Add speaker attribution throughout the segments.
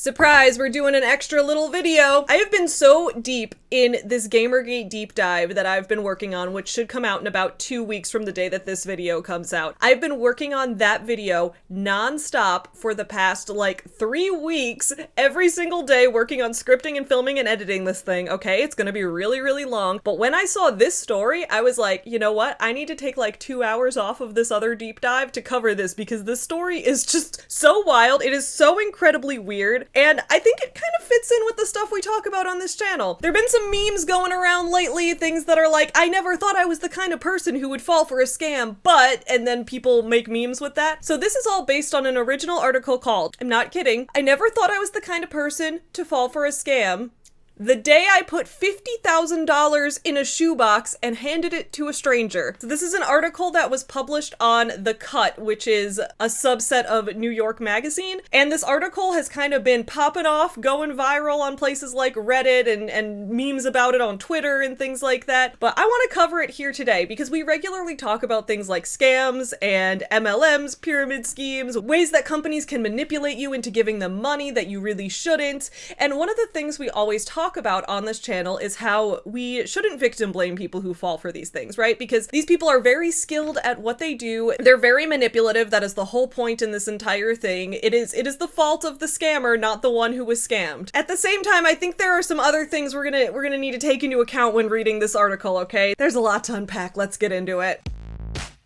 Speaker 1: Surprise, we're doing an extra little video. I have been so deep in this Gamergate deep dive that I've been working on, which should come out in about 2 weeks from the day that this video comes out. I've been working on that video non-stop for the past like 3 weeks, every single day, working on scripting and filming and editing this thing, okay? It's gonna be really, really long. But when I saw this story, I was like, you know what? I need to take like 2 hours off of this other deep dive to cover this because this story is just so wild. It is so incredibly weird. And I think it kind of fits in with the stuff we talk about on this channel. There have been some memes going around lately, things that are like, I never thought I was the kind of person who would fall for a scam, but, and then people make memes with that. So this is all based on an original article called, I'm not kidding, I never thought I was the kind of person to fall for a scam. The day I put $50,000 in a shoebox and handed it to a stranger. So this is an article that was published on The Cut, which is a subset of New York Magazine. And this article has kind of been popping off, going viral on places like Reddit and memes about it on Twitter and things like that. But I want to cover it here today because we regularly talk about things like scams and MLMs, pyramid schemes, ways that companies can manipulate you into giving them money that you really shouldn't. And one of the things we always talk about on this channel is how we shouldn't victim blame people who fall for these things, right? Because these people are very skilled at what they do. They're very manipulative. That is the whole point in this entire thing. It is the fault of the scammer, not the one who was scammed. At the same time, I think there are some other things we're gonna need to take into account when reading this article, okay? There's a lot to unpack. Let's get into it.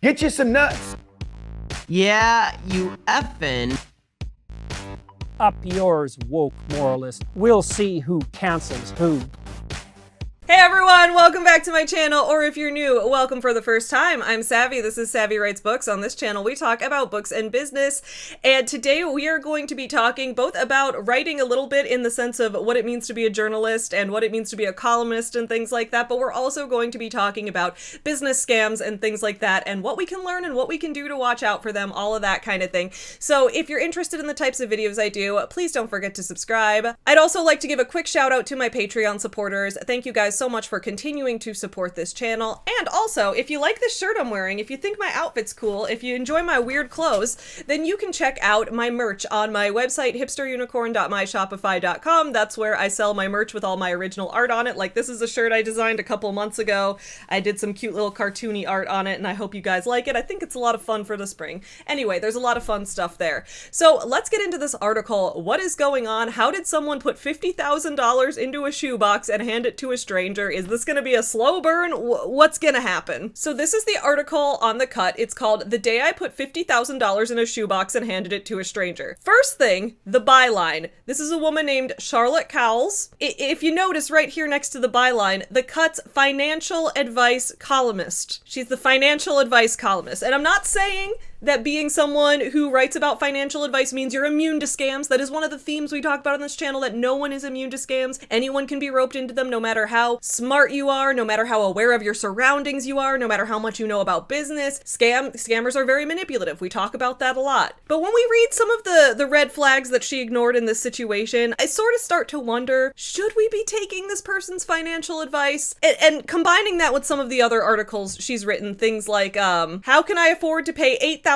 Speaker 2: Get you some nuts.
Speaker 3: Yeah, you effing.
Speaker 4: Up yours, woke moralist. We'll see who cancels who.
Speaker 1: Hey everyone, welcome back to my channel, or if you're new, welcome for the first time. I'm Savvy, this is Savvy Writes Books. On this channel, we talk about books and business, and today we are going to be talking both about writing a little bit in the sense of what it means to be a journalist and what it means to be a columnist and things like that, but we're also going to be talking about business scams and things like that, and what we can learn and what we can do to watch out for them, all of that kind of thing. So if you're interested in the types of videos I do, please don't forget to subscribe. I'd also like to give a quick shout out to my Patreon supporters. Thank you guys so much for continuing to support this channel. And also, if you like this shirt I'm wearing, if you think my outfit's cool, if you enjoy my weird clothes, then you can check out my merch on my website, hipsterunicorn.myshopify.com. That's where I sell my merch with all my original art on it. Like, this is a shirt I designed a couple months ago. I did some cute little cartoony art on it, and I hope you guys like it. I think it's a lot of fun for the spring. Anyway, there's a lot of fun stuff there. So let's get into this article. What is going on? How did someone put $50,000 into a shoebox and hand it to a stranger? Is this gonna be a slow burn? What's gonna happen? So this is the article on The Cut. It's called The Day I Put $50,000 in a Shoebox and Handed It to a Stranger. First thing, the byline. This is a woman named Charlotte Cowles. If you notice right here next to the byline, The Cut's financial advice columnist. She's the financial advice columnist. And I'm not saying that being someone who writes about financial advice means you're immune to scams. That is one of the themes we talk about on this channel, that no one is immune to scams. Anyone can be roped into them, no matter how smart you are, no matter how aware of your surroundings you are, no matter how much you know about business. Scammers are very manipulative. We talk about that a lot. But when we read some of the red flags that she ignored in this situation, I sort of start to wonder, should we be taking this person's financial advice? And combining that with some of the other articles she's written, things like, how can I afford to pay $8,000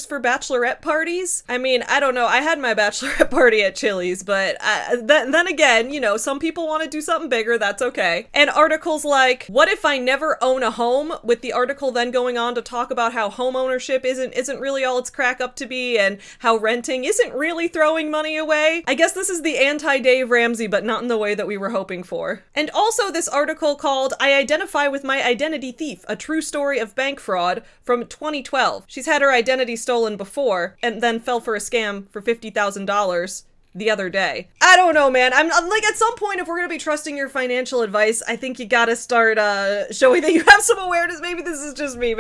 Speaker 1: for bachelorette parties? I mean, I don't know. I had my bachelorette party at Chili's, but then again, you know, some people want to do something bigger. That's okay. And articles like, what if I never own a home? With the article then going on to talk about how home ownership isn't really all it's crack up to be, and how renting isn't really throwing money away. I guess this is the anti-Dave Ramsey, but not in the way that we were hoping for. And also this article called I Identify with My Identity Thief, a True Story of Bank Fraud, from 2012. She's had her identity stolen before and then fell for a scam for $50,000 the other day. I don't know, man. I'm like, at some point, if we're gonna be trusting your financial advice, I think you gotta start showing that you have some awareness. Maybe this is just me.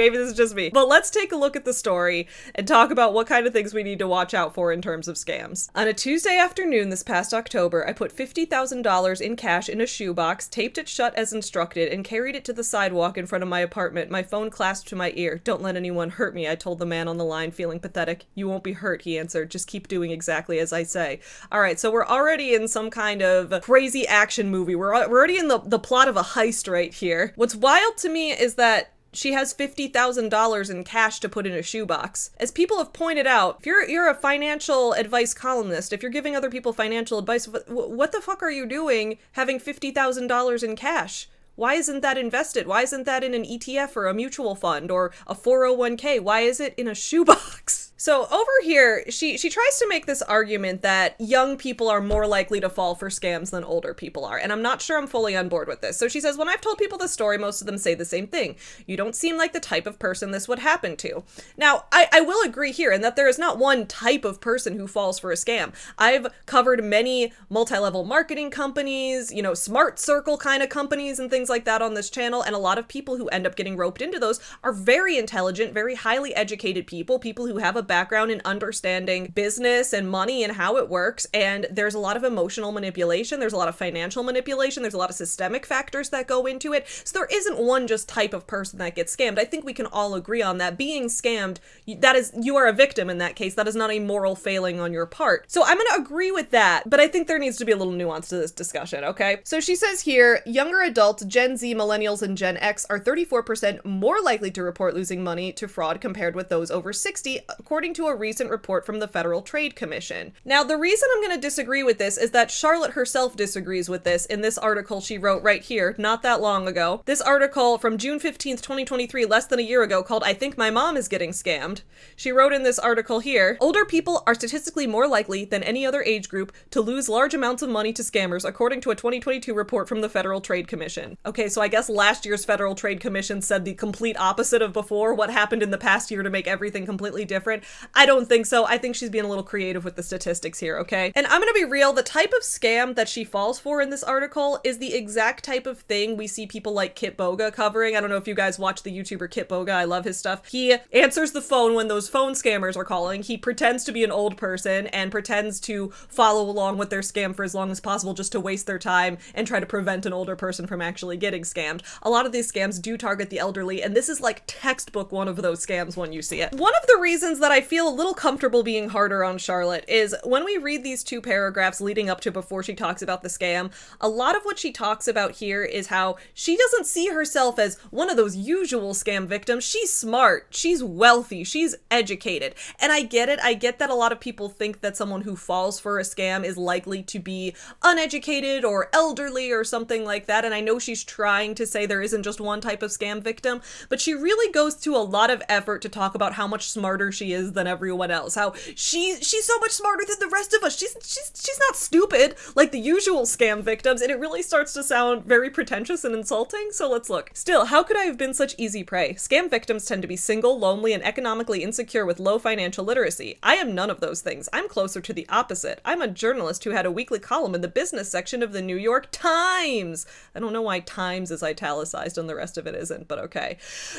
Speaker 1: But let's take a look at the story and talk about what kind of things we need to watch out for in terms of scams. On a Tuesday afternoon this past October, I put $50,000 in cash in a shoebox, taped it shut as instructed, and carried it to the sidewalk in front of my apartment, my phone clasped to my ear. Don't let anyone hurt me, I told the man on the line, feeling pathetic. You won't be hurt, he answered. Just keep doing exactly as I say. All right, so we're already in some kind of crazy action movie. We're already in the plot of a heist right here. What's wild to me is that she has $50,000 in cash to put in a shoebox. As people have pointed out, if you're a financial advice columnist, if you're giving other people financial advice, what the fuck are you doing having $50,000 in cash? Why isn't that invested? Why isn't that in an ETF or a mutual fund or a 401k? Why is it in a shoebox? So over here, she tries to make this argument that young people are more likely to fall for scams than older people are, and I'm not sure I'm fully on board with this. So she says, when I've told people the story, most of them say the same thing. You don't seem like the type of person this would happen to. Now, I will agree here in that there is not one type of person who falls for a scam. I've covered many multi-level marketing companies, you know, smart circle kind of companies and things like that on this channel, and a lot of people who end up getting roped into those are very intelligent, very highly educated people who have a background in understanding business and money and how it works, and there's a lot of emotional manipulation, there's a lot of financial manipulation, there's a lot of systemic factors that go into it, so there isn't one just type of person that gets scammed. I think we can all agree on that. Being scammed, that is, you are a victim in that case. That is not a moral failing on your part. So I'm gonna agree with that, but I think there needs to be a little nuance to this discussion, okay? So she says here, younger adults, Gen Z, millennials, and Gen X are 34% more likely to report losing money to fraud compared with those over 60, according to a recent report from the Federal Trade Commission. Now, the reason I'm going to disagree with this is that Charlotte herself disagrees with this in this article she wrote right here, not that long ago. This article from June 15th, 2023, less than a year ago, called I Think My Mom is Getting Scammed. She wrote in this article here, older people are statistically more likely than any other age group to lose large amounts of money to scammers, according to a 2022 report from the Federal Trade Commission. Okay, so I guess last year's Federal Trade Commission said the complete opposite of before. What happened in the past year to make everything completely different? I don't think so. I think she's being a little creative with the statistics here, okay? And I'm gonna be real, the type of scam that she falls for in this article is the exact type of thing we see people like Kit Boga covering. I don't know if you guys watch the YouTuber Kit Boga. I love his stuff. He answers the phone when those phone scammers are calling. He pretends to be an old person and pretends to follow along with their scam for as long as possible just to waste their time and try to prevent an older person from actually getting scammed. A lot of these scams do target the elderly, and this is like textbook one of those scams when you see it. One of the reasons that I feel a little comfortable being harder on Charlotte is when we read these two paragraphs leading up to before she talks about the scam, a lot of what she talks about here is how she doesn't see herself as one of those usual scam victims. She's smart, she's wealthy, she's educated, and I get it. I get that a lot of people think that someone who falls for a scam is likely to be uneducated or elderly or something like that, and I know she's trying to say there isn't just one type of scam victim, but she really goes to a lot of effort to talk about how much smarter she is than everyone else, how she's so much smarter than the rest of us. She's not stupid like the usual scam victims, and it really starts to sound very pretentious and insulting. So let's look. Still, how could I have been such easy prey? Scam victims tend to be single, lonely, and economically insecure with low financial literacy. I am none of those things. I'm closer to the opposite. I'm a journalist who had a weekly column in the business section of the New York Times. I don't know why Times is italicized and the rest of it isn't, but okay.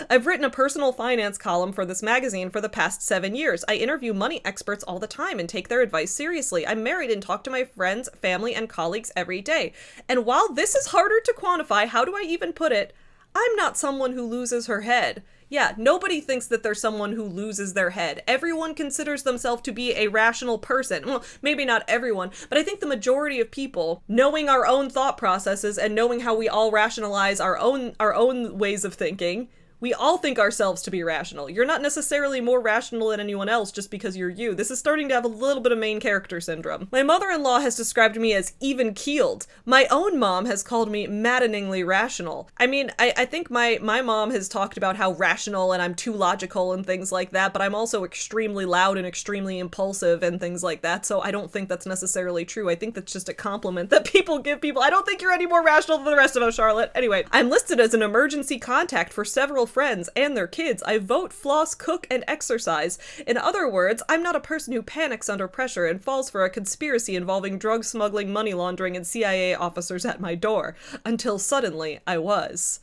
Speaker 1: I've written a personal finance column for this magazine for the past 7 years. I interview money experts all the time and take their advice seriously. I'm married and talk to my friends, family, and colleagues every day. And while this is harder to quantify, how do I even put it? I'm not someone who loses her head. Yeah, nobody thinks that they're someone who loses their head. Everyone considers themselves to be a rational person. Well, maybe not everyone, but I think the majority of people, knowing our own thought processes and knowing how we all rationalize our own ways of thinking, we all think ourselves to be rational. You're not necessarily more rational than anyone else just because you're you. This is starting to have a little bit of main character syndrome. My mother-in-law has described me as even-keeled. My own mom has called me maddeningly rational. I mean, I think my mom has talked about how rational and I'm too logical and things like that, but I'm also extremely loud and extremely impulsive and things like that, so I don't think that's necessarily true. I think that's just a compliment that people give people. I don't think you're any more rational than the rest of us, Charlotte. Anyway, I'm listed as an emergency contact for several friends and their kids. I vote, floss, cook, and exercise. In other words, I'm not a person who panics under pressure and falls for a conspiracy involving drug smuggling, money laundering, and CIA officers at my door. Until suddenly, I was.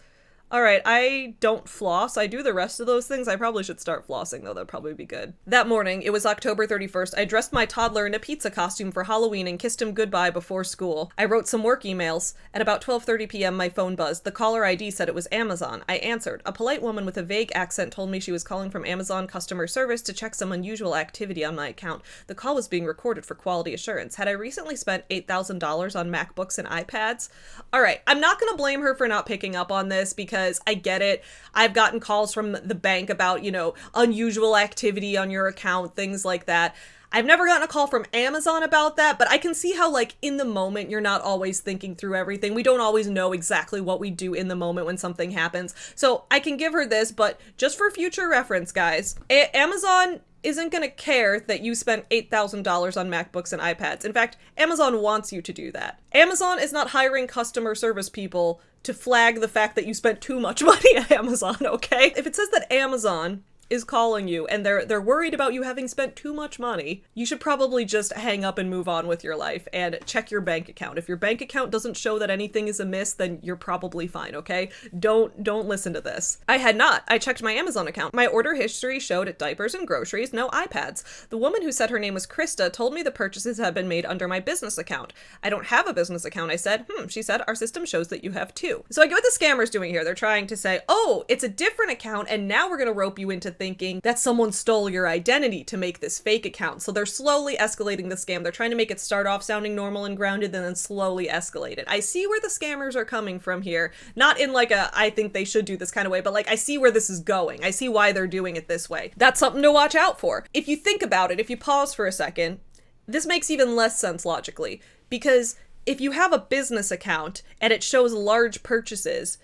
Speaker 1: Alright, I don't floss. I do the rest of those things. I probably should start flossing, though. That'd probably be good. That morning, it was October 31st, I dressed my toddler in a pizza costume for Halloween and kissed him goodbye before school. I wrote some work emails. At about 12:30 p.m., my phone buzzed. The caller ID said it was Amazon. I answered. A polite woman with a vague accent told me she was calling from Amazon customer service to check some unusual activity on my account. The call was being recorded for quality assurance. Had I recently spent $8,000 on MacBooks and iPads? Alright, I'm not gonna blame her for not picking up on this because because I get it. I've gotten calls from the bank about, you know, unusual activity on your account, things like that. I've never gotten a call from Amazon about that, but I can see how, like, in the moment, you're not always thinking through everything. We don't always know exactly what we do in the moment when something happens. So I can give her this, but just for future reference, guys, Amazon isn't going to care that you spent $8,000 on MacBooks and iPads. In fact, Amazon wants you to do that. Amazon is not hiring customer service people to flag the fact that you spent too much money at Amazon, okay? If it says that Amazon is calling you and they're worried about you having spent too much money, you should probably just hang up and move on with your life and check your bank account. If your bank account doesn't show that anything is amiss, then you're probably fine, okay? Don't listen to this. I had not. I checked my Amazon account. My order history showed diapers and groceries, no iPads. The woman who said her name was Christa told me the purchases had been made under my business account. I don't have a business account, I said. She said, our system shows that you have two. So I get what the scammer's doing here. They're trying to say, oh, it's a different account and now we're gonna rope you into thinking that someone stole your identity to make this fake account. So they're slowly escalating the scam. They're trying to make it start off sounding normal and grounded and then slowly escalate it. I see where the scammers are coming from here. Not in like a, I think they should do this kind of way, but like I see where this is going. I see why they're doing it this way. That's something to watch out for. If you think about it, if you pause for a second, this makes even less sense logically, because if you have a business account and it shows large purchases,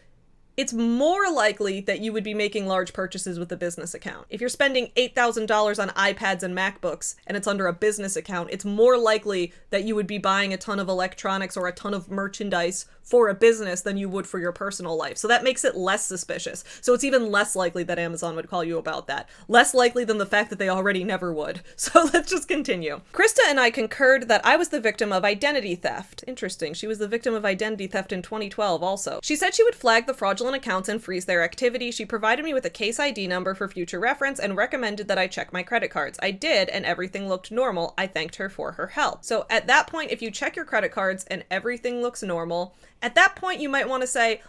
Speaker 1: it's more likely that you would be making large purchases with a business account. If you're spending $8,000 on iPads and MacBooks and it's under a business account, it's more likely that you would be buying a ton of electronics or a ton of merchandise for a business than you would for your personal life. So that makes it less suspicious. So it's even less likely that Amazon would call you about that. Less likely than the fact that they already never would. So let's just continue. Christa and I concurred that I was the victim of identity theft. Interesting. She was the victim of identity theft in 2012 also. She said she would flag the fraudulent accounts and freeze their activity. She provided me with a case ID number for future reference and recommended that I check my credit cards. I did, and everything looked normal. I thanked her for her help. So at that point, if you check your credit cards and everything looks normal, at that point, you might want to say,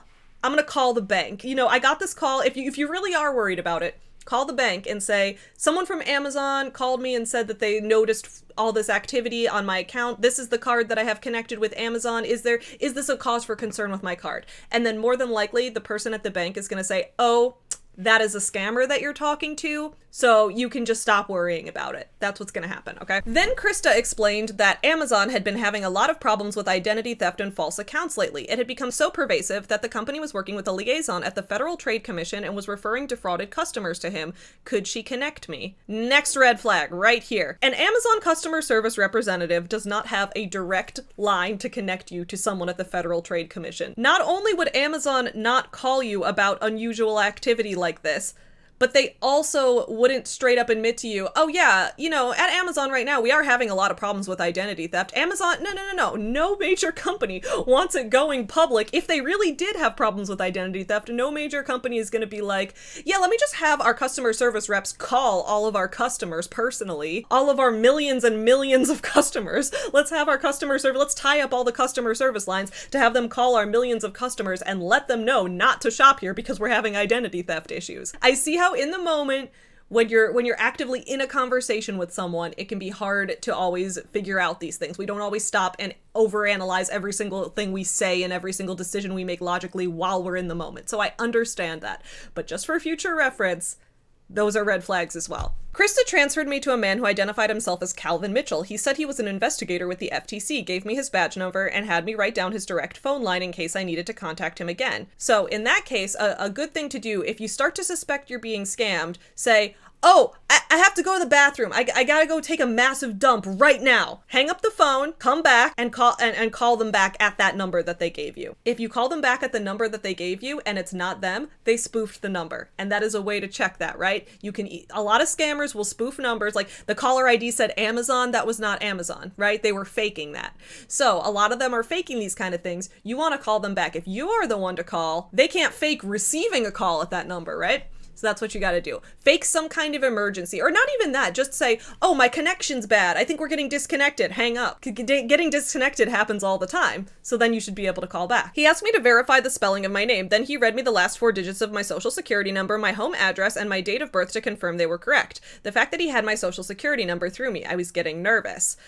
Speaker 1: I'm going to call the bank. You know, I got this call. If you really are worried about it, call the bank and say, someone from Amazon called me and said that they noticed all this activity on my account. This is the card that I have connected with Amazon. Is this a cause for concern with my card? And then more than likely, the person at the bank is going to say, oh, that is a scammer that you're talking to, so you can just stop worrying about it. That's what's gonna happen, okay? Then Christa explained that Amazon had been having a lot of problems with identity theft and false accounts lately. It had become so pervasive that the company was working with a liaison at the Federal Trade Commission and was referring defrauded customers to him. Could she connect me? Next red flag, right here. An Amazon customer service representative does not have a direct line to connect you to someone at the Federal Trade Commission. Not only would Amazon not call you about unusual activity like this, but they also wouldn't straight up admit to you, oh yeah, you know, at Amazon right now, we are having a lot of problems with identity theft. Amazon, no major company wants it going public. If they really did have problems with identity theft, no major company is going to be like, yeah, let me just have our customer service reps call all of our customers personally, all of our millions and millions of customers. Let's have our customer service, let's tie up all the customer service lines to have them call our millions of customers and let them know not to shop here because we're having identity theft issues. I see how in the moment, when you're actively in a conversation with someone, it can be hard to always figure out these things. We don't always stop and overanalyze every single thing we say and every single decision we make logically while we're in the moment. So I understand that. But just for future reference, those are red flags as well. Christa transferred me to a man who identified himself as Calvin Mitchell. He said he was an investigator with the FTC, gave me his badge number, and had me write down his direct phone line in case I needed to contact him again. So in that case, a good thing to do, if you start to suspect you're being scammed, say, oh, I have to go to the bathroom. I gotta go take a massive dump right now. Hang up the phone, come back, and call them back at that number that they gave you. If you call them back at the number that they gave you and it's not them, they spoofed the number. And that is a way to check that, right? A lot of scammers will spoof numbers. Like the caller ID said Amazon, that was not Amazon, right? They were faking that. So a lot of them are faking these kind of things. You want to call them back. If you are the one to call, they can't fake receiving a call at that number, right? So that's what you got to do. Fake some kind of emergency, or not even that. Just say, oh, my connection's bad. I think we're getting disconnected. Hang up. Getting disconnected happens all the time. So then you should be able to call back. He asked me to verify the spelling of my name. Then he read me the last 4 digits of my social security number, my home address, and my date of birth to confirm they were correct. The fact that he had my social security number threw me. I was getting nervous.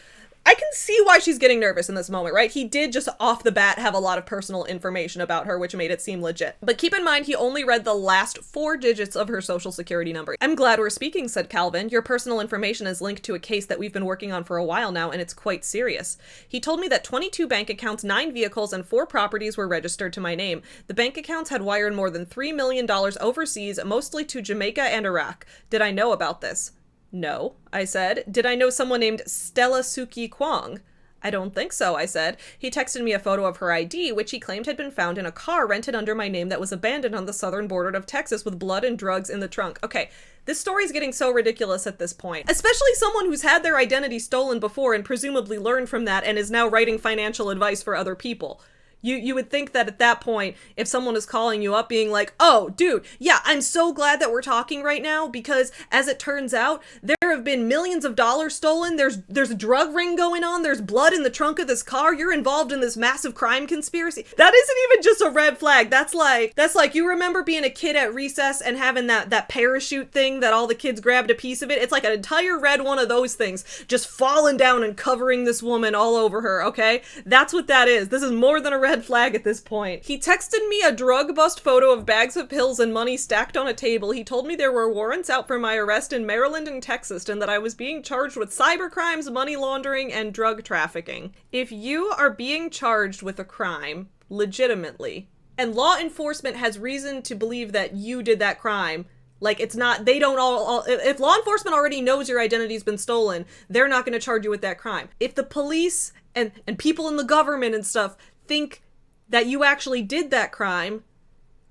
Speaker 1: I can see why she's getting nervous in this moment, right? He did just off the bat have a lot of personal information about her, which made it seem legit. But keep in mind, he only read the last 4 digits of her social security number. I'm glad we're speaking, said Calvin. Your personal information is linked to a case that we've been working on for a while now, and it's quite serious. He told me that 22 bank accounts, 9 vehicles, and 4 properties were registered to my name. The bank accounts had wired more than $3 million overseas, mostly to Jamaica and Iraq. Did I know about this? No, I said. Did I know someone named Stella Suki Kwong? I don't think so, I said. He texted me a photo of her ID, which he claimed had been found in a car rented under my name that was abandoned on the southern border of Texas with blood and drugs in the trunk. Okay, this story's getting so ridiculous at this point. Especially someone who's had their identity stolen before and presumably learned from that and is now writing financial advice for other people. You would think that at that point, if someone is calling you up being like, oh, dude, yeah, I'm so glad that we're talking right now because as it turns out, there have been millions of dollars stolen. There's a drug ring going on. There's blood in the trunk of this car. You're involved in this massive crime conspiracy. That isn't even just a red flag. That's like you remember being a kid at recess and having that parachute thing that all the kids grabbed a piece of it. It's like an entire red one of those things just falling down and covering this woman all over her, okay? That's what that is. This is more than a red flag at this point. He texted me a drug bust photo of bags of pills and money stacked on a table. He told me there were warrants out for my arrest in Maryland and Texas and that I was being charged with cyber crimes, money laundering, and drug trafficking. If you are being charged with a crime, legitimately, and law enforcement has reason to believe that you did that crime, like, it's not, they don't all, if law enforcement already knows your identity's been stolen, they're not going to charge you with that crime. If the police and people in the government and stuff think that you actually did that crime,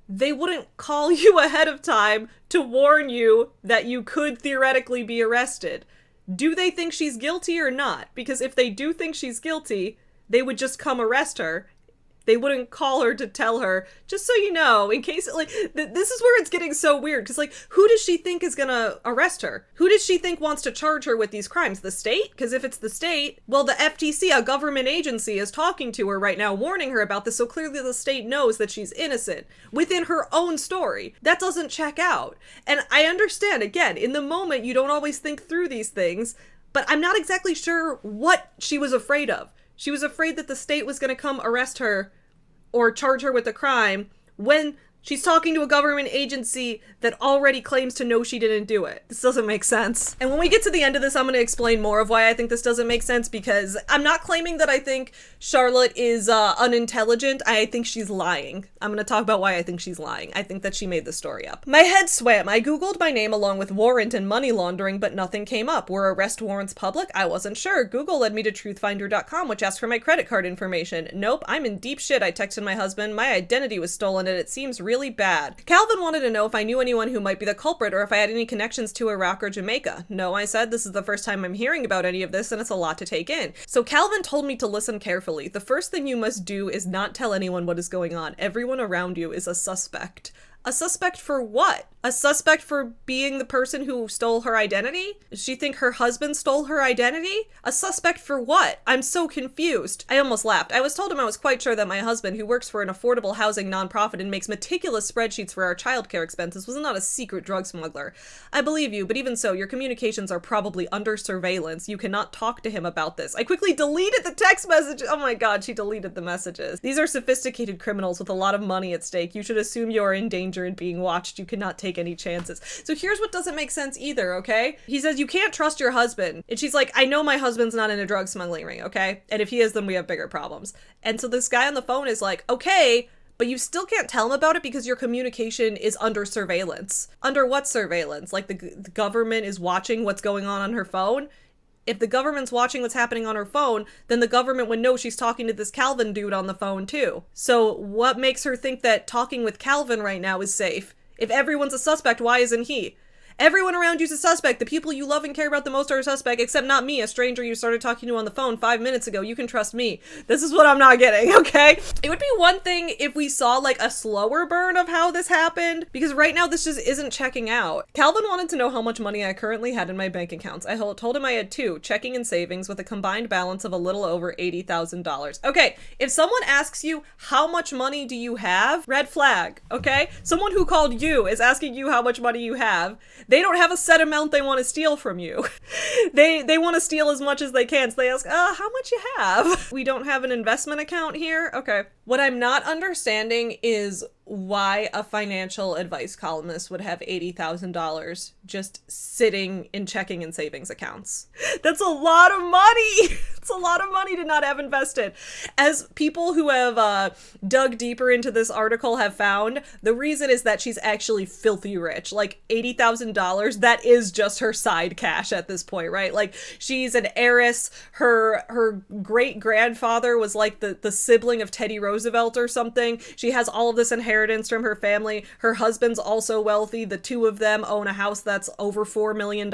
Speaker 1: they wouldn't call you ahead of time to warn you that you could theoretically be arrested. Do they think she's guilty or not? Because if they do think she's guilty, they would just come arrest her. They wouldn't call her to tell her, just so you know, in case, like, this is where it's getting so weird, because, like, who does she think is gonna arrest her? Who does she think wants to charge her with these crimes? The state? Because if it's the state, well, the FTC, a government agency, is talking to her right now, warning her about this, so clearly the state knows that she's innocent within her own story. That doesn't check out. And I understand, again, in the moment, you don't always think through these things, but I'm not exactly sure what she was afraid of. She was afraid that the state was going to come arrest her or charge her with a crime when she's talking to a government agency that already claims to know she didn't do it. This doesn't make sense. And when we get to the end of this, I'm going to explain more of why I think this doesn't make sense, because I'm not claiming that I think Charlotte is unintelligent. I think she's lying. I'm going to talk about why I think she's lying. I think that she made the story up. My head swam. I googled my name along with warrant and money laundering, but nothing came up. Were arrest warrants public? I wasn't sure. Google led me to truthfinder.com, which asked for my credit card information. Nope, I'm in deep shit. I texted my husband. My identity was stolen and it seems really bad. Calvin wanted to know if I knew anyone who might be the culprit or if I had any connections to Iraq or Jamaica. No, I said, this is the first time I'm hearing about any of this and it's a lot to take in. So Calvin told me to listen carefully. The first thing you must do is not tell anyone what is going on. Everyone around you is a suspect. A suspect for what? A suspect for being the person who stole her identity? Does she think her husband stole her identity? A suspect for what? I'm so confused. I almost laughed. I was told him I was quite sure that my husband, who works for an affordable housing nonprofit and makes meticulous spreadsheets for our childcare expenses, was not a secret drug smuggler. I believe you, but even so, your communications are probably under surveillance. You cannot talk to him about this. I quickly deleted the text messages. Oh my god, she deleted the messages. These are sophisticated criminals with a lot of money at stake. You should assume you are in danger and being watched. You cannot take any chances. So here's what doesn't make sense either, okay? He says, you can't trust your husband. And she's like, I know my husband's not in a drug smuggling ring, okay? And if he is, then we have bigger problems. And so this guy on the phone is like, okay, but you still can't tell him about it because your communication is under surveillance. Under what surveillance? Like the government is watching what's going on her phone? If the government's watching what's happening on her phone, then the government would know she's talking to this Calvin dude on the phone too. So what makes her think that talking with Calvin right now is safe? If everyone's a suspect, why isn't he? Everyone around you's a suspect. The people you love and care about the most are a suspect, except not me, a stranger you started talking to on the phone 5 minutes ago. You can trust me. This is what I'm not getting, okay? It would be one thing if we saw like a slower burn of how this happened, because right now this just isn't checking out. Calvin wanted to know how much money I currently had in my bank accounts. I told him I had 2, checking and savings, with a combined balance of a little over $80,000. Okay, if someone asks you, how much money do you have? Red flag, okay? Someone who called you is asking you how much money you have. They don't have a set amount they want to steal from you. They want to steal as much as they can, so they ask, how much you have? We don't have an investment account here? Okay. What I'm not understanding is why a financial advice columnist would have $80,000 just sitting in checking and savings accounts. That's a lot of money. It's a lot of money to not have invested. As people who have dug deeper into this article have found, the reason is that she's actually filthy rich. Like $80,000, that is just her side cash at this point, right? Like she's an heiress. Her great grandfather was like the sibling of Teddy Roosevelt or something. She has all of this inheritance from her family. Her husband's also wealthy. The two of them own a house that's over $4 million.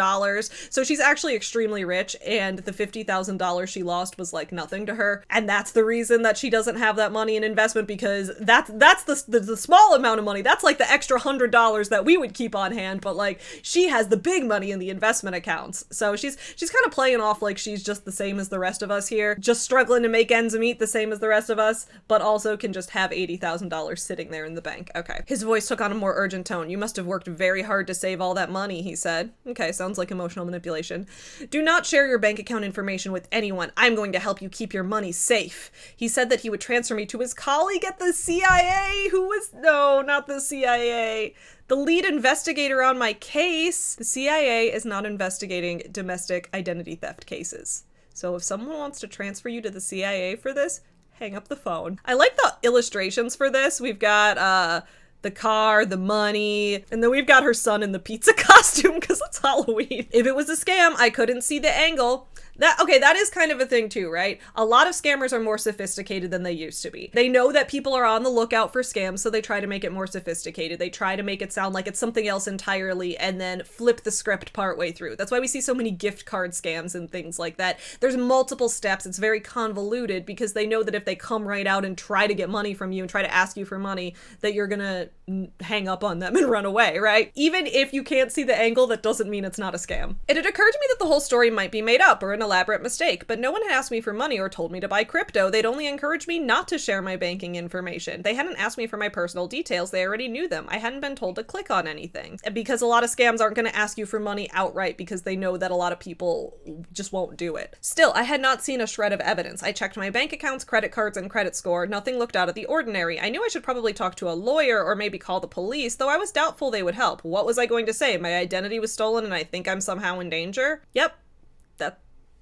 Speaker 1: So she's actually extremely rich, and the $50,000 she lost was like nothing to her. And that's the reason that she doesn't have that money in investment, because that's the small amount of money. That's like the extra $100 that we would keep on hand, but like she has the big money in the investment accounts. So she's kind of playing off like she's just the same as the rest of us here, just struggling to make ends meet the same as the rest of us, but also can just have $80,000 sitting there in the bank. Okay. His voice took on a more urgent tone. You must have worked very hard to save all that money, he said. Okay, sounds like emotional manipulation. Do not share your bank account information with anyone. I'm going to help you keep your money safe. He said that he would transfer me to his colleague at the CIA, no, not the CIA. The lead investigator on my case. The CIA is not investigating domestic identity theft cases. So if someone wants to transfer you to the CIA for this, hang up the phone. I like the illustrations for this. We've got the car, the money, and then we've got her son in the pizza costume because it's Halloween. If it was a scam, I couldn't see the angle. That is kind of a thing too, right? A lot of scammers are more sophisticated than they used to be. They know that people are on the lookout for scams, so they try to make it more sophisticated. They try to make it sound like it's something else entirely and then flip the script partway through. That's why we see so many gift card scams and things like that. There's multiple steps. It's very convoluted because they know that if they come right out and try to get money from you and try to ask you for money, that you're gonna hang up on them and run away, right? Even if you can't see the angle, that doesn't mean it's not a scam. It had occurred to me that the whole story might be made up or an elaborate mistake, but no one had asked me for money or told me to buy crypto. They'd only encouraged me not to share my banking information. They hadn't asked me for my personal details. They already knew them. I hadn't been told to click on anything. And because a lot of scams aren't going to ask you for money outright because they know that a lot of people just won't do it. Still, I had not seen a shred of evidence. I checked my bank accounts, credit cards, and credit score. Nothing looked out of the ordinary. I knew I should probably talk to a lawyer or maybe call the police, though I was doubtful they would help. What was I going to say? My identity was stolen and I think I'm somehow in danger? Yep.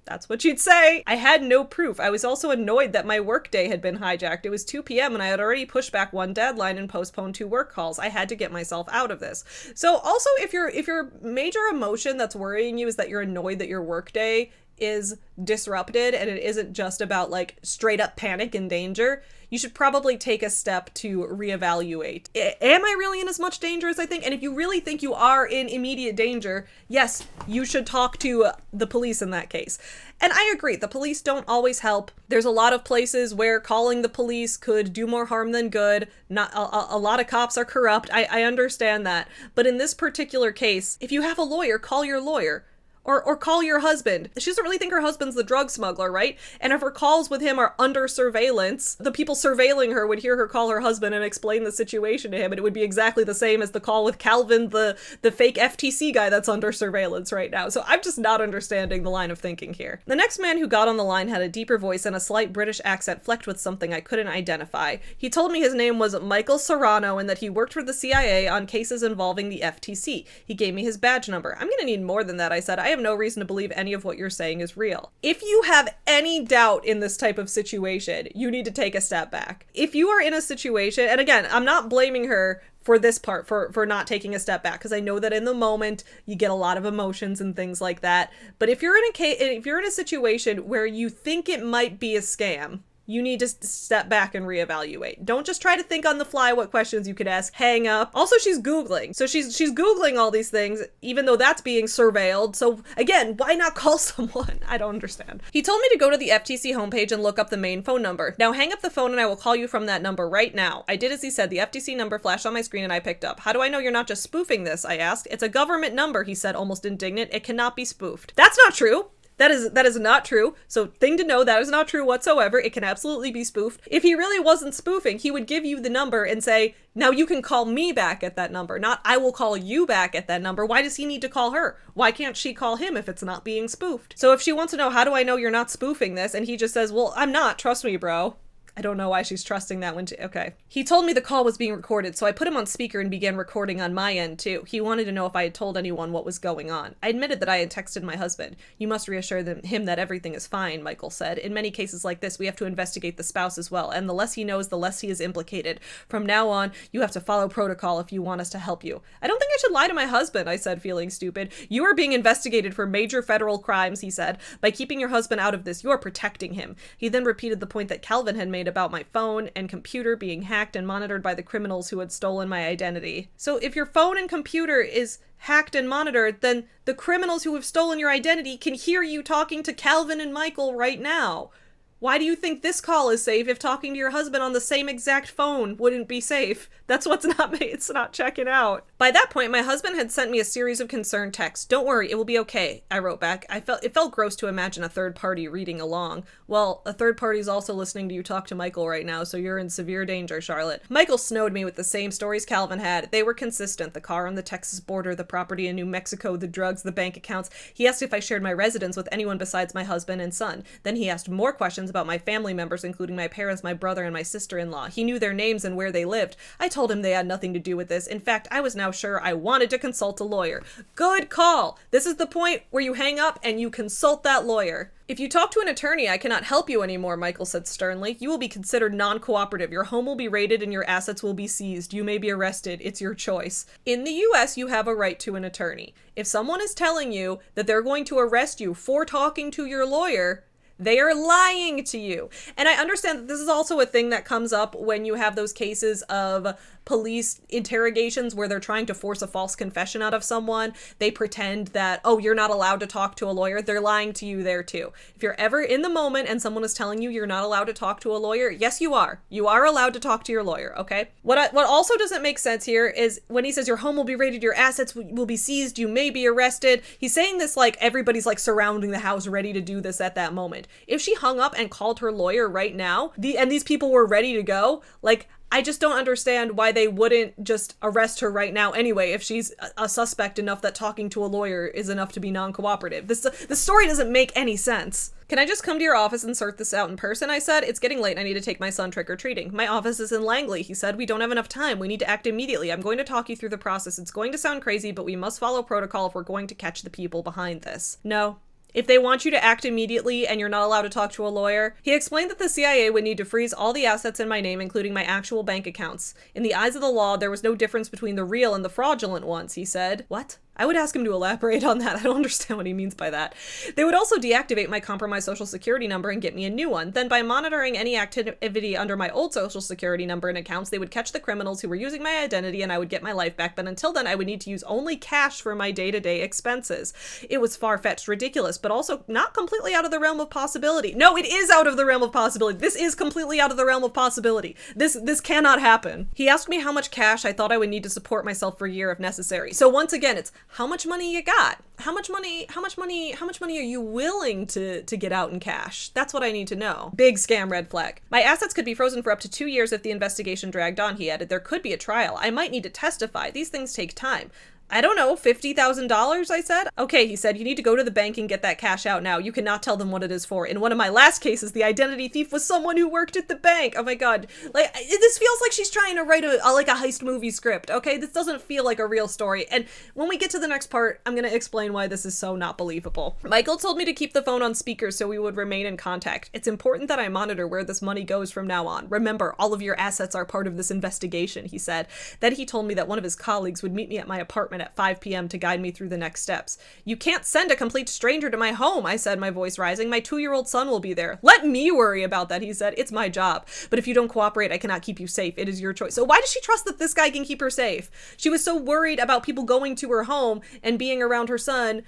Speaker 1: That's what you'd say. I had no proof. I was also annoyed that my workday had been hijacked. It was 2 p.m. and I had already pushed back one deadline and postponed 2 work calls. I had to get myself out of this. So also, if your major emotion that's worrying you is that you're annoyed that your workday is disrupted and it isn't just about like straight up panic and danger, you should probably take a step to reevaluate. Am I really in as much danger as I think? And if you really think you are in immediate danger, yes, you should talk to the police in that case. And I agree, the police don't always help. There's a lot of places where calling the police could do more harm than good. Not a lot of cops are corrupt. I understand that. But in this particular case, if you have a lawyer, call your lawyer. Or call your husband. She doesn't really think her husband's the drug smuggler, right? And if her calls with him are under surveillance, the people surveilling her would hear her call her husband and explain the situation to him, and it would be exactly the same as the call with Calvin, the fake FTC guy that's under surveillance right now. So I'm just not understanding the line of thinking here. The next man who got on the line had a deeper voice and a slight British accent flecked with something I couldn't identify. He told me his name was Michael Serrano and that he worked for the CIA on cases involving the FTC. He gave me his badge number. I'm gonna need more than that, I said. I have no reason to believe any of what you're saying is real. If you have any doubt in this type of situation, you need to take a step back. If you are in a situation, and again, I'm not blaming her for this part, for not taking a step back, because I know that in the moment you get a lot of emotions and things like that. But if you're in a situation where you think it might be a scam, you need to step back and reevaluate. Don't just try to think on the fly what questions you could ask. Hang up. Also, she's Googling. So she's Googling all these things, even though that's being surveilled. So again, why not call someone? I don't understand. He told me to go to the FTC homepage and look up the main phone number. Now hang up the phone and I will call you from that number right now. I did as he said. The FTC number flashed on my screen and I picked up. How do I know you're not just spoofing this? I asked. It's a government number, he said, almost indignant. It cannot be spoofed. That's not true. That is not true. So thing to know, that is not true whatsoever. It can absolutely be spoofed. If he really wasn't spoofing, he would give you the number and say, now you can call me back at that number, not I will call you back at that number. Why does he need to call her? Why can't she call him if it's not being spoofed? So if she wants to know, how do I know you're not spoofing this? And he just says, well, I'm not, trust me, bro. I don't know why she's trusting that one too. Okay. He told me the call was being recorded, so I put him on speaker and began recording on my end too. He wanted to know if I had told anyone what was going on. I admitted that I had texted my husband. You must reassure him that everything is fine, Michael said. In many cases like this, we have to investigate the spouse as well, and the less he knows, the less he is implicated. From now on, you have to follow protocol if you want us to help you. I don't think I should lie to my husband, I said, feeling stupid. You are being investigated for major federal crimes, he said. By keeping your husband out of this, you are protecting him. He then repeated the point that Calvin had made about my phone and computer being hacked and monitored by the criminals who had stolen my identity. So if your phone and computer is hacked and monitored, then the criminals who have stolen your identity can hear you talking to Calvin and Michael right now. Why do you think this call is safe if talking to your husband on the same exact phone wouldn't be safe? That's what's it's not checking out. By that point, my husband had sent me a series of concerned texts. Don't worry, it will be okay, I wrote back. It felt gross to imagine a third party reading along. Well, a third party is also listening to you talk to Michael right now, so you're in severe danger, Charlotte. Michael snowed me with the same stories Calvin had. They were consistent. The car on the Texas border, the property in New Mexico, the drugs, the bank accounts. He asked if I shared my residence with anyone besides my husband and son. Then he asked more questions about my family members, including my parents, my brother, and my sister-in-law. He knew their names and where they lived. I told him they had nothing to do with this. In fact, I was now sure I wanted to consult a lawyer. Good call. This is the point where you hang up and you consult that lawyer. If you talk to an attorney, I cannot help you anymore, Michael said sternly. You will be considered non-cooperative. Your home will be raided and your assets will be seized. You may be arrested. It's your choice. In the US, you have a right to an attorney. If someone is telling you that they're going to arrest you for talking to your lawyer, they are lying to you. And I understand that this is also a thing that comes up when you have those cases of police interrogations where they're trying to force a false confession out of someone. They pretend that, oh, you're not allowed to talk to a lawyer. They're lying to you there too. If you're ever in the moment and someone is telling you you're not allowed to talk to a lawyer, yes, you are. You are allowed to talk to your lawyer, okay? What also doesn't make sense here is when he says your home will be raided, your assets will be seized, you may be arrested. He's saying this like everybody's like surrounding the house ready to do this at that moment. If she hung up and called her lawyer right now, and these people were ready to go, like, I just don't understand why they wouldn't just arrest her right now anyway if she's a suspect enough that talking to a lawyer is enough to be non-cooperative. This story doesn't make any sense. Can I just come to your office and sort this out in person? I said. It's getting late and I need to take my son trick-or-treating. My office is in Langley, he said. We don't have enough time. We need to act immediately. I'm going to talk you through the process. It's going to sound crazy, but we must follow protocol if we're going to catch the people behind this. No. If they want you to act immediately and you're not allowed to talk to a lawyer, he explained that the CIA would need to freeze all the assets in my name, including my actual bank accounts. In the eyes of the law, there was no difference between the real and the fraudulent ones, he said. What? I would ask him to elaborate on that. I don't understand what he means by that. They would also deactivate my compromised social security number and get me a new one. Then by monitoring any activity under my old social security number and accounts, they would catch the criminals who were using my identity and I would get my life back. But until then, I would need to use only cash for my day-to-day expenses. It was far-fetched, ridiculous, but also not completely out of the realm of possibility. No, it is out of the realm of possibility. This is completely out of the realm of possibility. This cannot happen. He asked me how much cash I thought I would need to support myself for a year if necessary. So once again, it's how much money you got? How much money are you willing to get out in cash? That's what I need to know. Big scam red flag. My assets could be frozen for up to 2 years if the investigation dragged on, he added. There could be a trial. I might need to testify. These things take time. I don't know, $50,000, I said? Okay, he said, you need to go to the bank and get that cash out now. You cannot tell them what it is for. In one of my last cases, the identity thief was someone who worked at the bank. Oh my God. Like, this feels like she's trying to write a heist movie script, okay? This doesn't feel like a real story. And when we get to the next part, I'm gonna explain why this is so not believable. Michael told me to keep the phone on speaker so we would remain in contact. It's important that I monitor where this money goes from now on. Remember, all of your assets are part of this investigation, he said. Then he told me that one of his colleagues would meet me at my apartment at 5 p.m. to guide me through the next steps. You can't send a complete stranger to my home, I said, my voice rising. My 2-year-old son will be there. Let me worry about that, he said. It's my job. But if you don't cooperate, I cannot keep you safe. It is your choice. So why does she trust that this guy can keep her safe? She was so worried about people going to her home and being around her son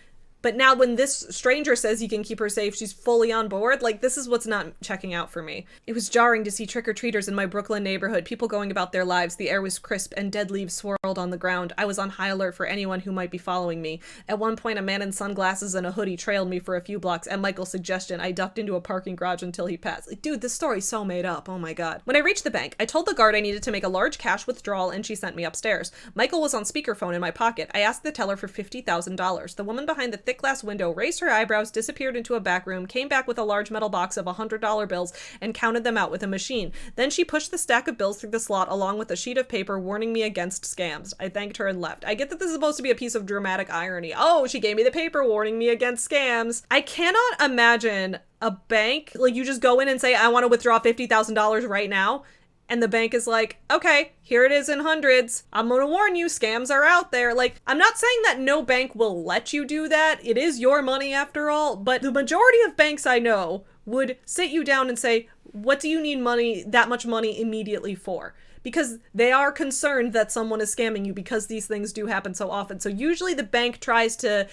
Speaker 1: But now when this stranger says he can keep her safe, she's fully on board. Like, this is what's not checking out for me. It was jarring to see trick-or-treaters in my Brooklyn neighborhood, people going about their lives. The air was crisp and dead leaves swirled on the ground. I was on high alert for anyone who might be following me. At one point, a man in sunglasses and a hoodie trailed me for a few blocks. At Michael's suggestion, I ducked into a parking garage until he passed. Like, dude, this story's so made up. Oh my God. When I reached the bank, I told the guard I needed to make a large cash withdrawal and she sent me upstairs. Michael was on speakerphone in my pocket. I asked the teller for $50,000. The woman behind the thick glass window raised her eyebrows, disappeared into a back room, came back with a large metal box of $100 bills and counted them out with a machine. Then she pushed the stack of bills through the slot along with a sheet of paper warning me against scams. I thanked her and left. I get that this is supposed to be a piece of dramatic irony. Oh, she gave me the paper warning me against scams. I cannot imagine a bank, like, you just go in and say, I want to withdraw $50,000 right now. And the bank is like, okay, here it is in hundreds. I'm gonna warn you, scams are out there. Like, I'm not saying that no bank will let you do that. It is your money after all. But the majority of banks I know would sit you down and say, what do you need that much money immediately for? Because they are concerned that someone is scamming you, because these things do happen so often. So usually the bank tries to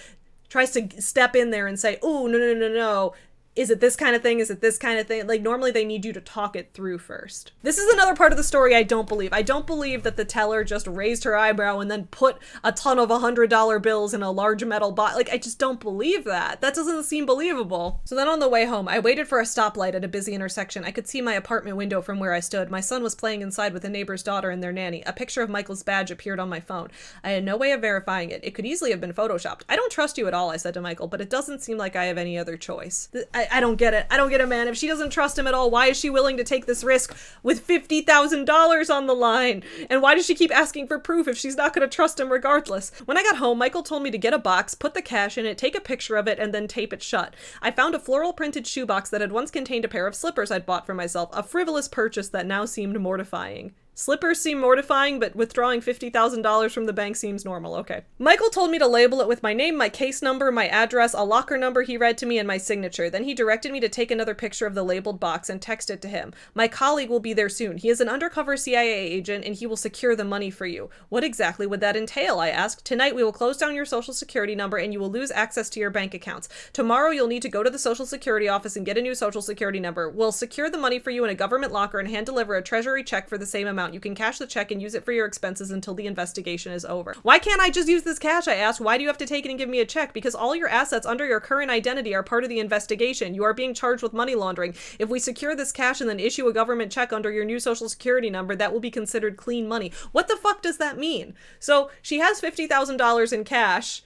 Speaker 1: step in there and say, oh, no. Is it this kind of thing? Is it this kind of thing? Like, normally they need you to talk it through first. This is another part of the story I don't believe. I don't believe that the teller just raised her eyebrow and then put a ton of $100 bills in a large metal box. Like, I just don't believe that. That doesn't seem believable. So then on the way home, I waited for a stoplight at a busy intersection. I could see my apartment window from where I stood. My son was playing inside with a neighbor's daughter and their nanny. A picture of Michael's badge appeared on my phone. I had no way of verifying it. It could easily have been photoshopped. I don't trust you at all, I said to Michael, but it doesn't seem like I have any other choice. I don't get it. I don't get it, man. If she doesn't trust him at all, why is she willing to take this risk with $50,000 on the line? And why does she keep asking for proof if she's not going to trust him regardless? When I got home, Michael told me to get a box, put the cash in it, take a picture of it, and then tape it shut. I found a floral printed shoebox that had once contained a pair of slippers I'd bought for myself, a frivolous purchase that now seemed mortifying. Slippers seem mortifying, but withdrawing $50,000 from the bank seems normal. Okay. Michael told me to label it with my name, my case number, my address, a locker number he read to me, and my signature. Then he directed me to take another picture of the labeled box and text it to him. My colleague will be there soon. He is an undercover CIA agent, and he will secure the money for you. What exactly would that entail? I asked. Tonight, we will close down your social security number, and you will lose access to your bank accounts. Tomorrow, you'll need to go to the social security office and get a new social security number. We'll secure the money for you in a government locker and hand deliver a treasury check for the same amount. You can cash the check and use it for your expenses until the investigation is over. Why can't I just use this cash? I asked. Why do you have to take it and give me a check? Because all your assets under your current identity are part of the investigation. You are being charged with money laundering. If we secure this cash and then issue a government check under your new social security number, that will be considered clean money. What the fuck does that mean? So she has $50,000 in cash.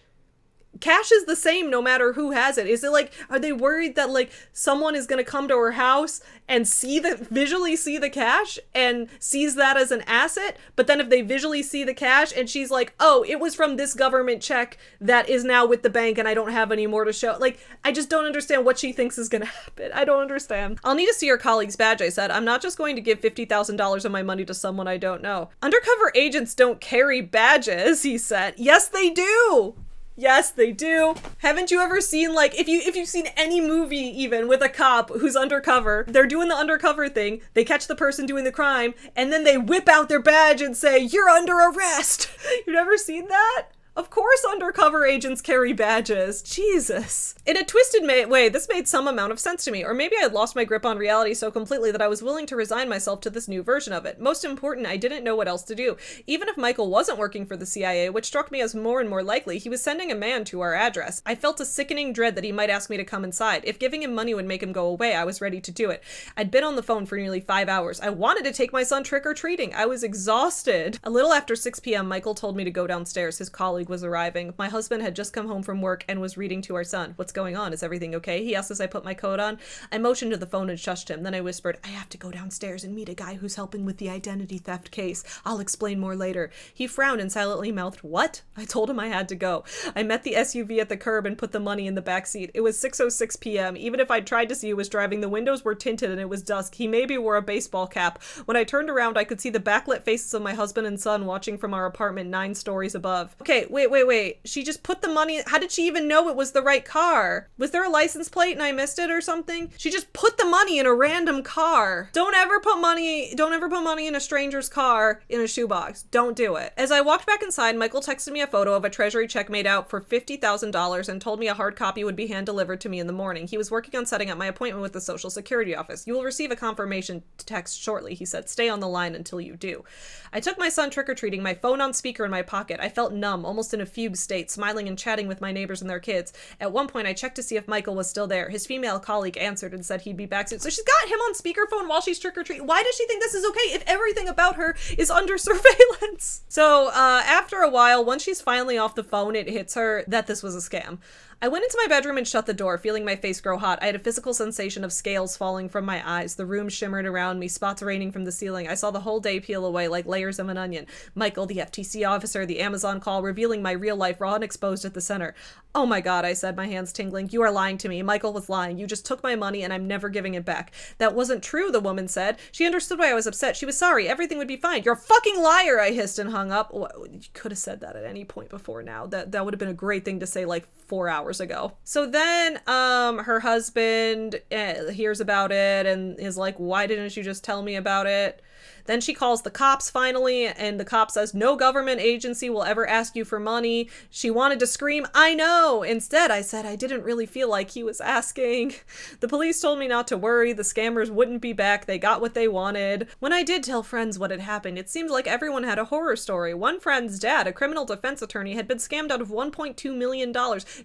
Speaker 1: Cash is the same no matter who has it. Is it like, are they worried that like someone is going to come to her house and visually see the cash and sees that as an asset? But then if they visually see the cash and she's like, oh, it was from this government check that is now with the bank and I don't have any more to show. Like, I just don't understand what she thinks is going to happen. I don't understand. I'll need to see your colleague's badge, I said. I'm not just going to give $50,000 of my money to someone I don't know. Undercover agents don't carry badges, he said. Yes, they do. Yes, they do. Haven't you ever seen, like, if you've seen any movie even with a cop who's undercover, they're doing the undercover thing, they catch the person doing the crime, and then they whip out their badge and say, you're under arrest. You've never seen that? Of course undercover agents carry badges. Jesus. In a twisted way, this made some amount of sense to me, or maybe I had lost my grip on reality so completely that I was willing to resign myself to this new version of it. Most important, I didn't know what else to do. Even if Michael wasn't working for the CIA, which struck me as more and more likely, he was sending a man to our address. I felt a sickening dread that he might ask me to come inside. If giving him money would make him go away, I was ready to do it. I'd been on the phone for nearly 5 hours. I wanted to take my son trick-or-treating. I was exhausted. A little after 6 p.m., Michael told me to go downstairs. His colleague was arriving. My husband had just come home from work and was reading to our son. What's going on? Is everything okay? He asked as I put my coat on. I motioned to the phone and shushed him. Then I whispered, I have to go downstairs and meet a guy who's helping with the identity theft case. I'll explain more later. He frowned and silently mouthed, what? I told him I had to go. I met the SUV at the curb and put the money in the back seat. It was 6:06 p.m. Even if I'd tried to see who was driving, the windows were tinted and it was dusk. He maybe wore a baseball cap. When I turned around, I could see the backlit faces of my husband and son watching from our apartment 9 stories above. Okay, Wait. She just put the money. How did she even know it was the right car? Was there a license plate and I missed it or something? She just put the money in a random car. Don't ever put money in a stranger's car in a shoebox. Don't do it. As I walked back inside, Michael texted me a photo of a treasury check made out for $50,000 and told me a hard copy would be hand delivered to me in the morning. He was working on setting up my appointment with the Social Security office. You will receive a confirmation text shortly, he said. Stay on the line until you do. I took my son trick-or-treating, my phone on speaker in my pocket. I felt numb, almost in a fugue state, smiling and chatting with my neighbors and their kids. At one point, I checked to see if Michael was still there. His female colleague answered and said he'd be back soon. So she's got him on speakerphone while she's trick-or-treating. Why does she think this is okay if everything about her is under surveillance? So after a while, once she's finally off the phone, it hits her that this was a scam. I went into my bedroom and shut the door, feeling my face grow hot. I had a physical sensation of scales falling from my eyes. The room shimmered around me, spots raining from the ceiling. I saw the whole day peel away like layers of an onion. Michael, the FTC officer, the Amazon call, revealing my real life raw and exposed at the center. Oh my God, I said, my hands tingling. You are lying to me. Michael was lying. You just took my money and I'm never giving it back. That wasn't true, the woman said. She understood why I was upset. She was sorry. Everything would be fine. You're a fucking liar, I hissed and hung up. You could have said that at any point before now. That would have been a great thing to say like 4 hours ago. So then her husband hears about it and is like, why didn't you just tell me about it? Then she calls the cops finally, and the cop says, no government agency will ever ask you for money. She wanted to scream, I know. Instead, I said I didn't really feel like he was asking. The police told me not to worry. The scammers wouldn't be back. They got what they wanted. When I did tell friends what had happened, it seemed like everyone had a horror story. One friend's dad, a criminal defense attorney, had been scammed out of $1.2 million.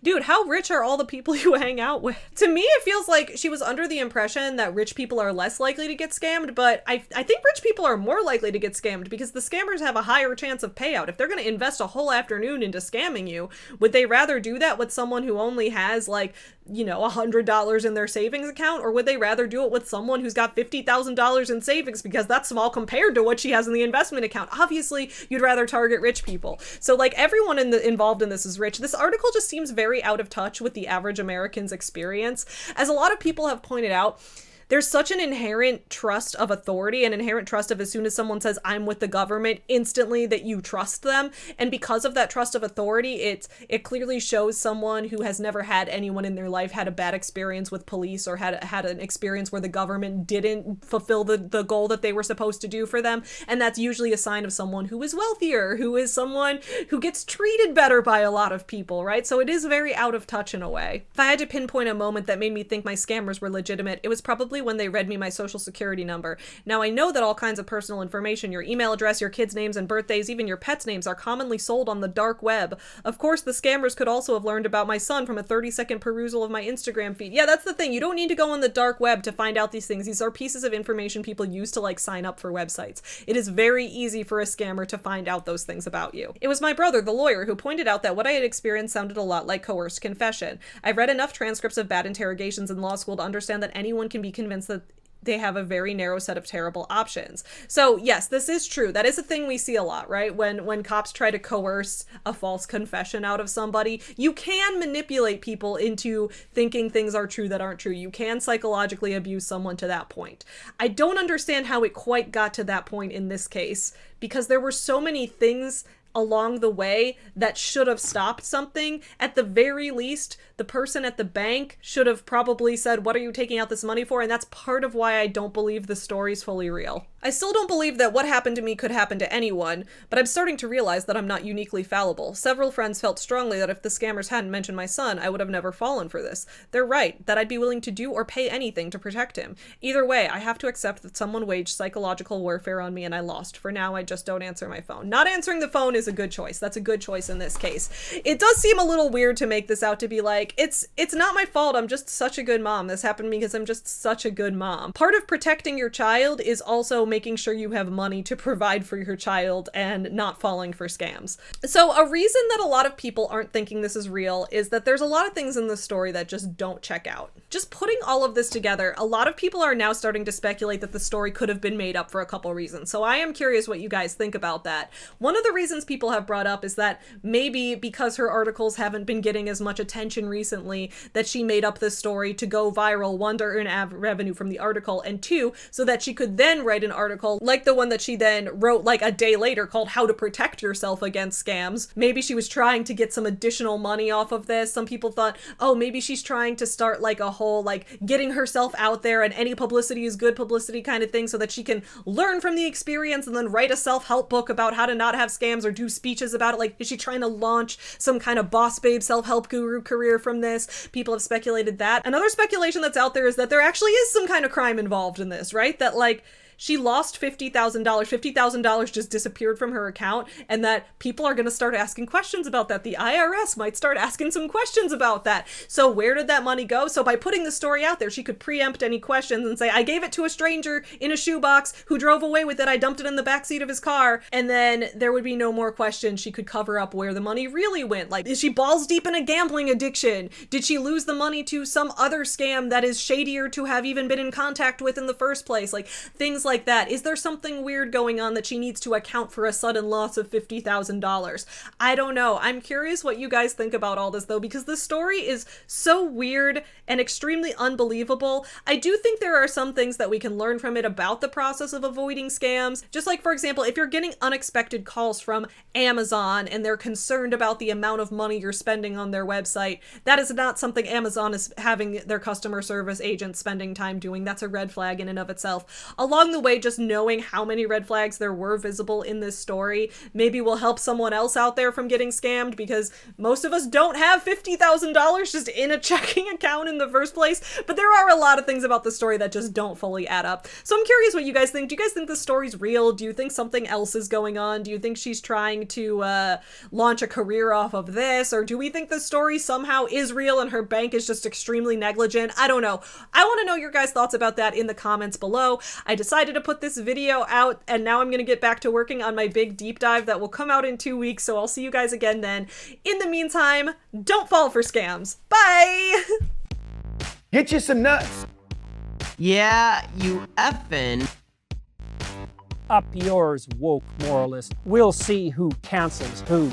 Speaker 1: Dude, how rich are all the people you hang out with? To me, it feels like she was under the impression that rich people are less likely to get scammed, but I think rich people are more likely to get scammed because the scammers have a higher chance of payout. If they're going to invest a whole afternoon into scamming you, would they rather do that with someone who only has like, you know, $100 in their savings account? Or would they rather do it with someone who's got $50,000 in savings because that's small compared to what she has in the investment account? Obviously, you'd rather target rich people. So like everyone involved in this is rich. This article just seems very out of touch with the average American's experience. As a lot of people have pointed out, there's such an inherent trust of authority, an inherent trust of as soon as someone says, I'm with the government, instantly that you trust them. And because of that trust of authority, it clearly shows someone who has never had anyone in their life had a bad experience with police or had an experience where the government didn't fulfill the goal that they were supposed to do for them. And that's usually a sign of someone who is wealthier, who is someone who gets treated better by a lot of people, right? So it is very out of touch in a way. If I had to pinpoint a moment that made me think my scammers were legitimate, it was probably when they read me my social security number. Now I know that all kinds of personal information, your email address, your kids' names and birthdays, even your pets' names are commonly sold on the dark web. Of course, the scammers could also have learned about my son from a 30-second perusal of my Instagram feed. Yeah, that's the thing. You don't need to go on the dark web to find out these things. These are pieces of information people use to like sign up for websites. It is very easy for a scammer to find out those things about you. It was my brother, the lawyer, who pointed out that what I had experienced sounded a lot like coerced confession. I've read enough transcripts of bad interrogations in law school to understand that anyone can be convinced that they have a very narrow set of terrible options. So yes, this is true. That is a thing we see a lot, right? When cops try to coerce a false confession out of somebody, you can manipulate people into thinking things are true that aren't true. You can psychologically abuse someone to that point. I don't understand how it quite got to that point in this case, because there were so many things along the way that should have stopped something. At the very least, the person at the bank should have probably said, what are you taking out this money for? And that's part of why I don't believe the story's fully real. I still don't believe that what happened to me could happen to anyone, but I'm starting to realize that I'm not uniquely fallible. Several friends felt strongly that if the scammers hadn't mentioned my son, I would have never fallen for this. They're right, that I'd be willing to do or pay anything to protect him. Either way, I have to accept that someone waged psychological warfare on me and I lost. For now, I just don't answer my phone. Not answering the phone is a good choice. That's a good choice in this case. It does seem a little weird to make this out to be like, it's not my fault. I'm just such a good mom. This happened because I'm just such a good mom. Part of protecting your child is also making sure you have money to provide for your child and not falling for scams. So a reason that a lot of people aren't thinking this is real is that there's a lot of things in this story that just don't check out. Just putting all of this together, a lot of people are now starting to speculate that the story could have been made up for a couple reasons. So I am curious what you guys think about that. One of the reasons people have brought up is that maybe because her articles haven't been getting as much attention recently, recently that she made up this story to go viral, one, to earn revenue from the article, and two, so that she could then write an article like the one that she then wrote like a day later called How to Protect Yourself Against Scams. Maybe she was trying to get some additional money off of this. Some people thought, oh, maybe she's trying to start like a whole like getting herself out there and any publicity is good publicity kind of thing so that she can learn from the experience and then write a self-help book about how to not have scams or do speeches about it. Like, is she trying to launch some kind of boss babe self-help guru career from this? People have speculated that. Another speculation that's out there is that there actually is some kind of crime involved in this, right? That like she lost $50,000. $50,000 just disappeared from her account, and that people are going to start asking questions about that. The IRS might start asking some questions about that. So where did that money go? So by putting the story out there, she could preempt any questions and say, I gave it to a stranger in a shoebox who drove away with it. I dumped it in the backseat of his car. And then there would be no more questions. She could cover up where the money really went. Like, is she balls deep in a gambling addiction? Did she lose the money to some other scam that is shadier to have even been in contact with in the first place? Like, things like that. Is there something weird going on that she needs to account for a sudden loss of $50,000? I don't know. I'm curious what you guys think about all this, though, because the story is so weird and extremely unbelievable. I do think there are some things that we can learn from it about the process of avoiding scams. Just like, for example, if you're getting unexpected calls from Amazon and they're concerned about the amount of money you're spending on their website, that is not something Amazon is having their customer service agents spending time doing. That's a red flag in and of itself. Along the way, just knowing how many red flags there were visible in this story maybe will help someone else out there from getting scammed, because most of us don't have $50,000 just in a checking account in the first place. But there are a lot of things about the story that just don't fully add up. So I'm curious what you guys think. Do you guys think the story's real? Do you think something else is going on? Do you think she's trying to launch a career off of this? Or do we think the story somehow is real and her bank is just extremely negligent? I don't know. I want to know your guys' thoughts about that in the comments below. I decided to put this video out, and now I'm going to get back to working on my big deep dive that will come out in 2 weeks, so I'll see you guys again then. In the meantime, don't fall for scams. Bye!
Speaker 2: Get you some nuts.
Speaker 3: Yeah, you effin'.
Speaker 4: Up yours, woke moralist. We'll see who cancels who.